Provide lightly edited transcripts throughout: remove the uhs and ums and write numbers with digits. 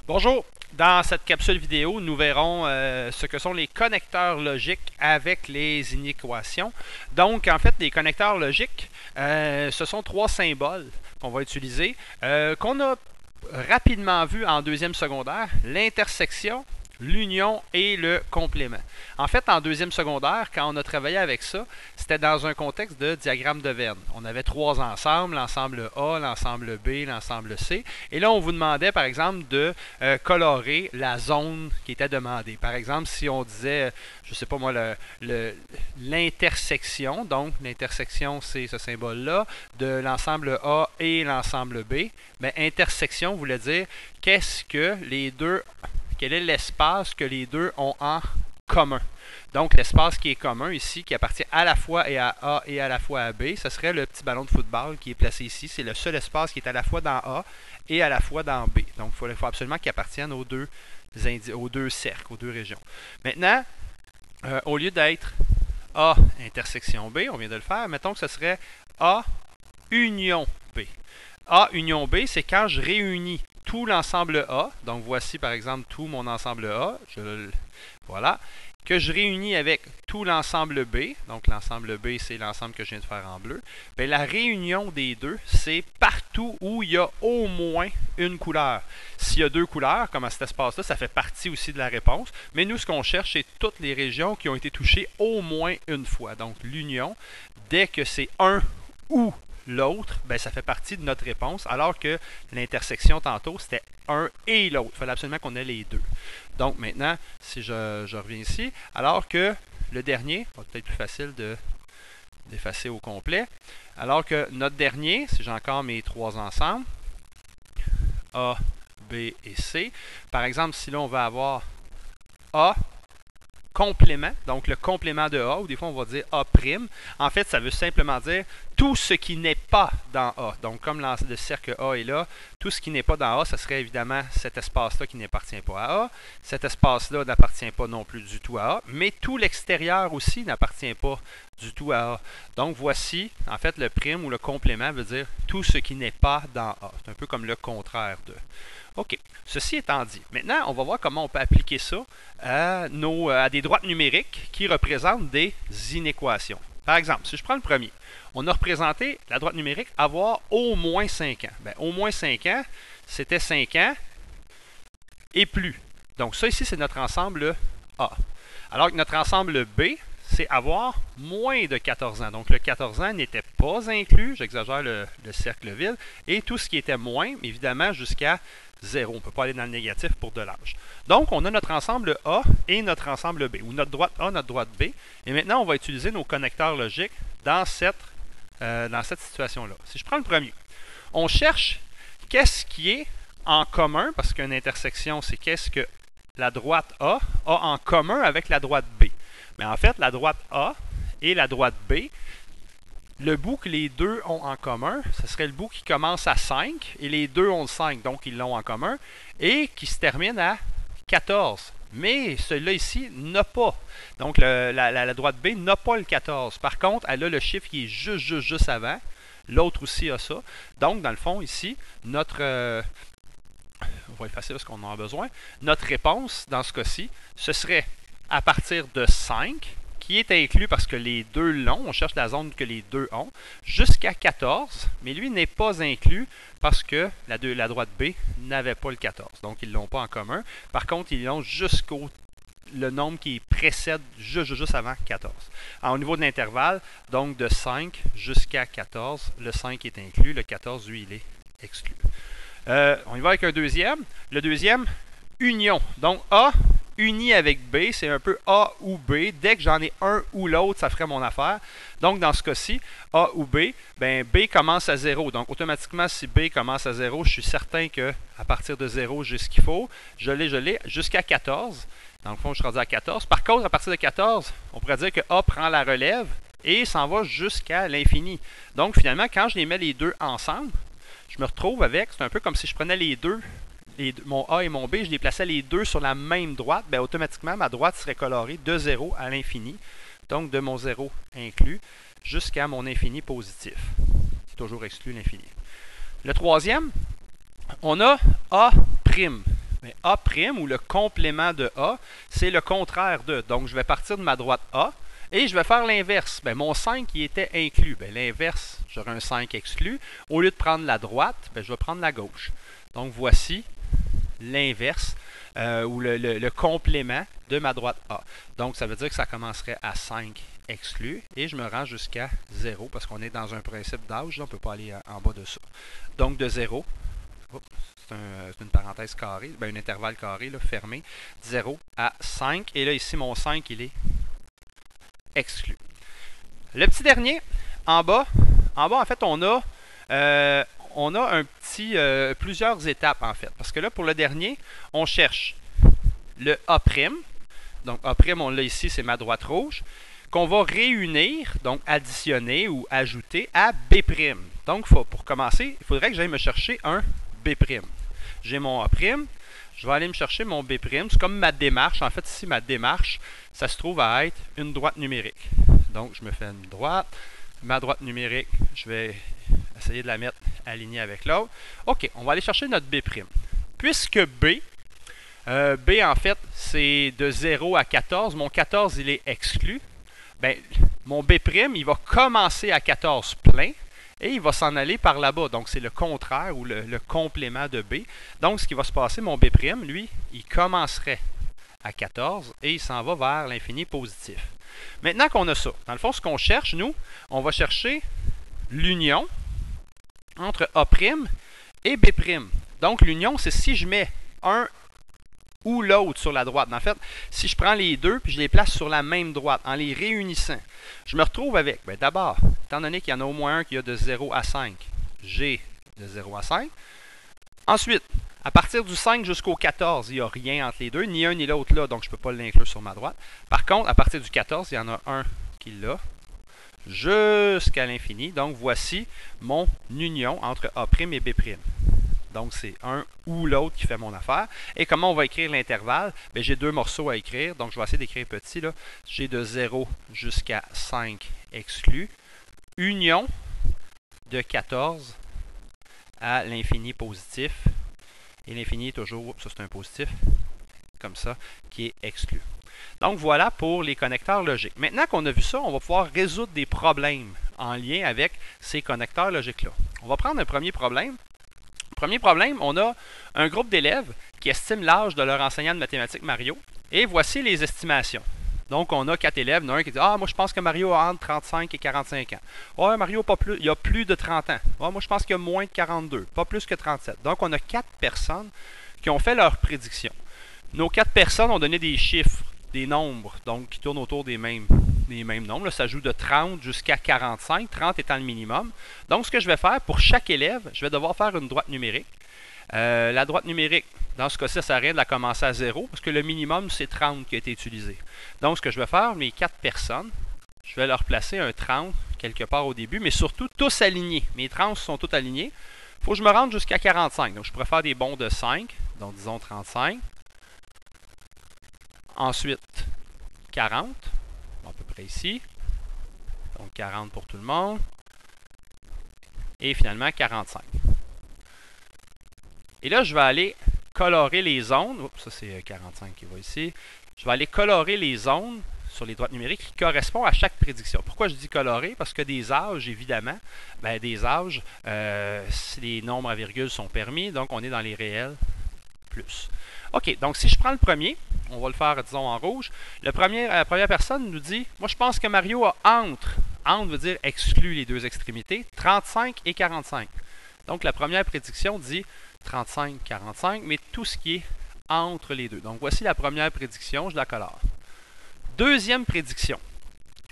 Bonjour, dans cette capsule vidéo, nous verrons ce que sont les connecteurs logiques avec les inéquations. Donc, en fait, les connecteurs logiques, ce sont trois symboles qu'on va utiliser, qu'on a rapidement vu en deuxième secondaire, l'intersection, l'union et le complément. En fait, en deuxième secondaire, quand on a travaillé avec ça, c'était dans un contexte de diagramme de Venn. On avait trois ensembles, l'ensemble A, l'ensemble B, l'ensemble C. Et là, on vous demandait, par exemple, de colorer la zone qui était demandée. Par exemple, si on disait, je ne sais pas moi, l'intersection, donc l'intersection, c'est ce symbole-là, de l'ensemble A et l'ensemble B, bien, intersection voulait dire qu'est-ce que les deux, quel est l'espace que les deux ont en commun. Donc, l'espace qui est commun ici, qui appartient à la fois à A et à la fois à B, ce serait le petit ballon de football qui est placé ici. C'est le seul espace qui est à la fois dans A et à la fois dans B. Donc, il faut absolument qu'il appartienne aux deux cercles, aux deux régions. Maintenant, au lieu d'être A intersection B, on vient de le faire, mettons que ce serait A union B. A union B, c'est quand je réunis tout l'ensemble A, donc voici par exemple tout mon ensemble A, voilà, que je réunis avec tout l'ensemble B, donc l'ensemble B c'est l'ensemble que je viens de faire en bleu, bien, la réunion des deux, c'est partout où il y a au moins une couleur. S'il y a deux couleurs, comme à cet espace-là, ça fait partie aussi de la réponse, mais nous ce qu'on cherche, c'est toutes les régions qui ont été touchées au moins une fois. Donc l'union, dès que c'est un ou l'autre, ben, ça fait partie de notre réponse, alors que l'intersection tantôt, c'était un et l'autre. Il fallait absolument qu'on ait les deux. Donc maintenant, si je reviens ici, alors que le dernier, peut-être plus facile d'effacer au complet, alors que notre dernier, si j'ai encore mes trois ensembles, A, B et C, par exemple, si là on va avoir A, complément, donc le complément de A, ou des fois on va dire A'. En fait, ça veut simplement dire tout ce qui n'est pas dans A. Donc, comme le cercle A est là, tout ce qui n'est pas dans A, ce serait évidemment cet espace-là qui n'appartient pas à A. Cet espace-là n'appartient pas non plus du tout à A, mais tout l'extérieur aussi n'appartient pas du tout à A. Donc, voici, en fait, le prime ou le complément veut dire tout ce qui n'est pas dans A. C'est un peu comme le contraire de. OK. Ceci étant dit, maintenant, on va voir comment on peut appliquer ça à des droites numériques qui représentent des inéquations. Par exemple, si je prends le premier, on a représenté la droite numérique avoir au moins 5 ans. Bien, au moins 5 ans, c'était 5 ans et plus. Donc, ça ici, c'est notre ensemble A. Alors que notre ensemble B, c'est avoir moins de 14 ans. Donc, le 14 ans n'était pas inclus, j'exagère le cercle vide, et tout ce qui était moins, évidemment, jusqu'à 0. On ne peut pas aller dans le négatif pour de l'âge. Donc, on a notre ensemble A et notre ensemble B, ou notre droite A, notre droite B. Et maintenant, on va utiliser nos connecteurs logiques dans cette situation-là. Si je prends le premier, on cherche qu'est-ce qui est en commun, parce qu'une intersection, c'est qu'est-ce que la droite A en commun avec la droite B. Mais en fait, la droite A et la droite B, le bout que les deux ont en commun, ce serait le bout qui commence à 5, et les deux ont le 5, donc ils l'ont en commun, et qui se termine à 14. Mais celui-là ici n'a pas. Donc la droite B n'a pas le 14. Par contre, elle a le chiffre qui est juste avant. L'autre aussi a ça. Donc, dans le fond, ici, notre... on va effacer parce qu'on en a besoin. Notre réponse, dans ce cas-ci, ce serait à partir de 5, qui est inclus parce que les deux l'ont, on cherche la zone que les deux ont, jusqu'à 14, mais lui n'est pas inclus parce que la droite B n'avait pas le 14, donc ils ne l'ont pas en commun. Par contre, ils l'ont jusqu'au le nombre qui précède juste avant 14. Alors, au niveau de l'intervalle, donc de 5 jusqu'à 14, le 5 est inclus, le 14, lui, il est exclu. On y va avec un deuxième. Le deuxième, union. Donc, A uni avec B, c'est un peu A ou B. Dès que j'en ai un ou l'autre, ça ferait mon affaire. Donc, dans ce cas-ci, A ou B, ben B commence à 0. Donc, automatiquement, si B commence à 0, je suis certain qu'à partir de 0, j'ai ce qu'il faut. Je l'ai, jusqu'à 14. Dans le fond, je suis rendu à 14. Par contre, à partir de 14, on pourrait dire que A prend la relève et s'en va jusqu'à l'infini. Donc, finalement, quand je les mets les deux ensemble, je me retrouve avec, c'est un peu comme si je prenais les deux, mon A et mon B, je les plaçais les deux sur la même droite, bien, automatiquement, ma droite serait colorée de 0 à l'infini, donc de mon 0 inclus jusqu'à mon infini positif, qui toujours exclut l'infini. Le troisième, on a A'. Mais A' ou le complément de A, c'est le contraire de. Donc, je vais partir de ma droite A et je vais faire l'inverse. Ben, mon 5 qui était inclus. Ben, l'inverse, j'aurai un 5 exclu. Au lieu de prendre la droite, ben, je vais prendre la gauche. Donc, voici l'inverse ou le complément de ma droite A. Donc, ça veut dire que ça commencerait à 5 exclu et je me rends jusqu'à 0 parce qu'on est dans un principe d'âge, on ne peut pas aller en bas de ça. Donc, de 0, c'est une parenthèse carrée, un intervalle carré là, fermé, 0 à 5. Et là, ici, mon 5, il est exclu. Le petit dernier, en bas, en fait, on a plusieurs étapes, en fait. Parce que là, pour le dernier, on cherche le A'. Donc, A', on l'a ici, c'est ma droite rouge, qu'on va réunir, donc additionner ou ajouter à B'. Donc, pour commencer, il faudrait que j'aille me chercher un B'. J'ai mon A', je vais aller me chercher mon B'. C'est comme ma démarche. En fait, ici, ma démarche, ça se trouve à être une droite numérique. Donc, je me fais une droite. Ma droite numérique, je vais essayer de la mettre alignée avec l'autre. OK, on va aller chercher notre B'. Puisque B, en fait, c'est de 0 à 14. Mon 14, il est exclu. Ben, mon B', il va commencer à 14 plein et il va s'en aller par là-bas. Donc, c'est le contraire ou le complément de B. Donc, ce qui va se passer, mon B', lui, il commencerait à 14 et il s'en va vers l'infini positif. Maintenant qu'on a ça, dans le fond, ce qu'on cherche, nous, on va chercher l'union entre A' et B'. Donc, l'union, c'est si je mets un ou l'autre sur la droite. En fait, si je prends les deux puis je les place sur la même droite, en les réunissant, je me retrouve avec, d'abord, étant donné qu'il y en a au moins un qui a de 0 à 5, j'ai de 0 à 5. Ensuite, à partir du 5 jusqu'au 14, il n'y a rien entre les deux, ni un ni l'autre là, donc je ne peux pas l'inclure sur ma droite. Par contre, à partir du 14, il y en a un qui l'a jusqu'à l'infini. Donc, voici mon union entre A' et B'. Donc, c'est un ou l'autre qui fait mon affaire. Et comment on va écrire l'intervalle? J'ai deux morceaux à écrire. Donc, je vais essayer d'écrire petit. J'ai de 0 jusqu'à 5 exclu. Union de 14 à l'infini positif. Et l'infini est toujours, ça c'est un positif, comme ça, qui est exclu. Donc, voilà pour les connecteurs logiques. Maintenant qu'on a vu ça, on va pouvoir résoudre des problèmes en lien avec ces connecteurs logiques-là. On va prendre un premier problème. Premier problème, on a un groupe d'élèves qui estiment l'âge de leur enseignant de mathématiques Mario. Et voici les estimations. Donc, on a 4 élèves. Il y en a un qui dit « Ah, moi, je pense que Mario a entre 35 et 45 ans. »« Ah, Mario, pas plus, il a plus de 30 ans. »« Ah, moi, je pense qu'il y a moins de 42. Pas plus que 37. » Donc, on a 4 personnes qui ont fait leur prédiction. Nos 4 personnes ont donné des chiffres, des nombres, donc qui tournent autour des mêmes nombres. Là, ça joue de 30 jusqu'à 45, 30 étant le minimum. Donc, ce que je vais faire, pour chaque élève, je vais devoir faire une droite numérique. La droite numérique, dans ce cas-ci, ça sert à rien de la commencer à 0, parce que le minimum, c'est 30 qui a été utilisé. Donc, ce que je vais faire, mes 4 personnes, je vais leur placer un 30 quelque part au début, mais surtout tous alignés. Mes 30 sont tous alignés. Il faut que je me rende jusqu'à 45. Donc, je pourrais faire des bonds de 5, donc disons 35. Ensuite, 40, à peu près ici. Donc 40 pour tout le monde. Et finalement, 45. Et là, je vais aller colorer les zones. Oups, ça c'est 45 qui va ici. Je vais aller colorer les zones sur les droites numériques qui correspondent à chaque prédiction. Pourquoi je dis colorer? Parce que des âges, évidemment, des âges, si les nombres à virgule sont permis, donc on est dans les réels plus. OK, donc si je prends le premier, on va le faire, disons, en rouge. La première personne nous dit, moi je pense que Mario a entre veut dire exclut les deux extrémités, 35 et 45. Donc la première prédiction dit 35, 45, mais tout ce qui est entre les deux. Donc voici la première prédiction, je la colore. Deuxième prédiction,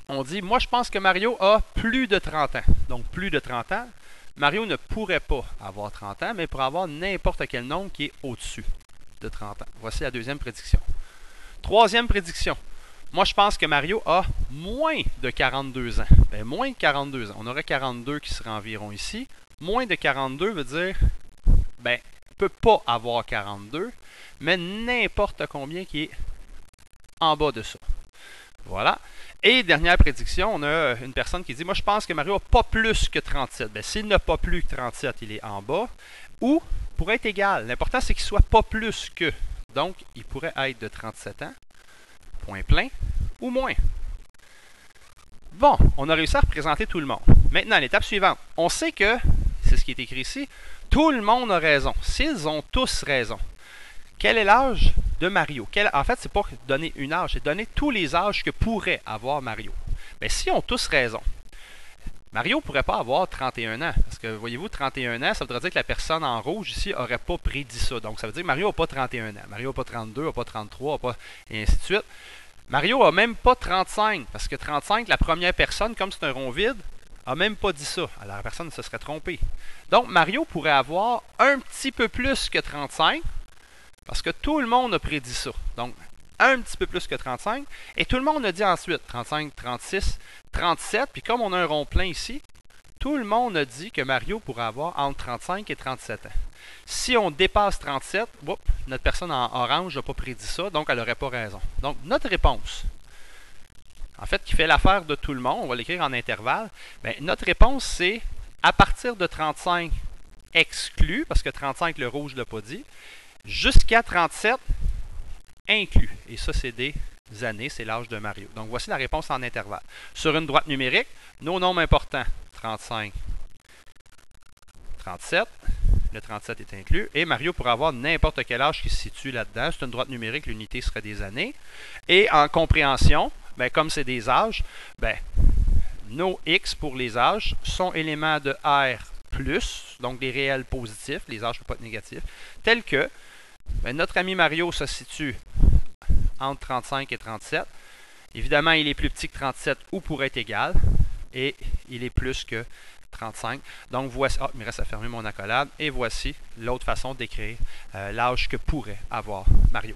on dit, moi je pense que Mario a plus de 30 ans. Donc plus de 30 ans, Mario ne pourrait pas avoir 30 ans, mais pour avoir n'importe quel nombre qui est au-dessus de 30 ans. Voici la deuxième prédiction. Troisième prédiction. Moi, je pense que Mario a moins de 42 ans. Moins de 42 ans. On aurait 42 qui serait environ ici. Moins de 42 veut dire, il ne peut pas avoir 42, mais n'importe combien qui est en bas de ça. Voilà. Et dernière prédiction, on a une personne qui dit, moi je pense que Mario n'a pas plus que 37. S'il n'a pas plus que 37, il est en bas. Ou, pour être égal, l'important c'est qu'il ne soit pas plus que Donc, il pourrait être de 37 ans, point plein, ou moins. Bon, on a réussi à représenter tout le monde. Maintenant, l'étape suivante. On sait que, c'est ce qui est écrit ici, tout le monde a raison. S'ils ont tous raison. Quel est l'âge de Mario? En fait, c'est pas donner une âge, c'est donner tous les âges que pourrait avoir Mario. Mais si ont tous raison, Mario ne pourrait pas avoir 31 ans. Parce que, voyez-vous, 31 ans, ça voudrait dire que la personne en rouge ici n'aurait pas prédit ça. Donc, ça veut dire que Mario n'a pas 31 ans. Mario n'a pas 32, n'a pas 33, et ainsi de suite. Mario n'a même pas 35. Parce que 35, la première personne, comme c'est un rond vide, n'a même pas dit ça. Alors, la personne se serait trompée. Donc, Mario pourrait avoir un petit peu plus que 35. Parce que tout le monde a prédit ça. Donc, un petit peu plus que 35. Et tout le monde a dit ensuite 35, 36, 37. Puis comme on a un rond plein ici, tout le monde a dit que Mario pourrait avoir entre 35 et 37 ans. Si on dépasse 37, notre personne en orange n'a pas prédit ça, donc elle n'aurait pas raison. Donc, notre réponse, en fait, qui fait l'affaire de tout le monde, on va l'écrire en intervalle, bien, notre réponse, c'est à partir de 35 exclu, parce que 35, le rouge ne l'a pas dit, jusqu'à 37 inclus. Et ça, c'est des années, c'est l'âge de Mario. Donc, voici la réponse en intervalle. Sur une droite numérique, nos nombres importants, 35, 37. Le 37 est inclus. Et Mario pourrait avoir n'importe quel âge qui se situe là-dedans. C'est une droite numérique, l'unité serait des années. Et en compréhension, ben, comme c'est des âges, ben, nos X pour les âges sont éléments de R+, donc des réels positifs, les âges ne peuvent pas être négatifs, tels que ben, notre ami Mario se situe entre 35 et 37. Évidemment, il est plus petit que 37 ou pourrait être égal. Et il est plus que 35. Donc, voici... il me reste à fermer mon accolade. Et voici l'autre façon d'écrire l'âge que pourrait avoir Mario.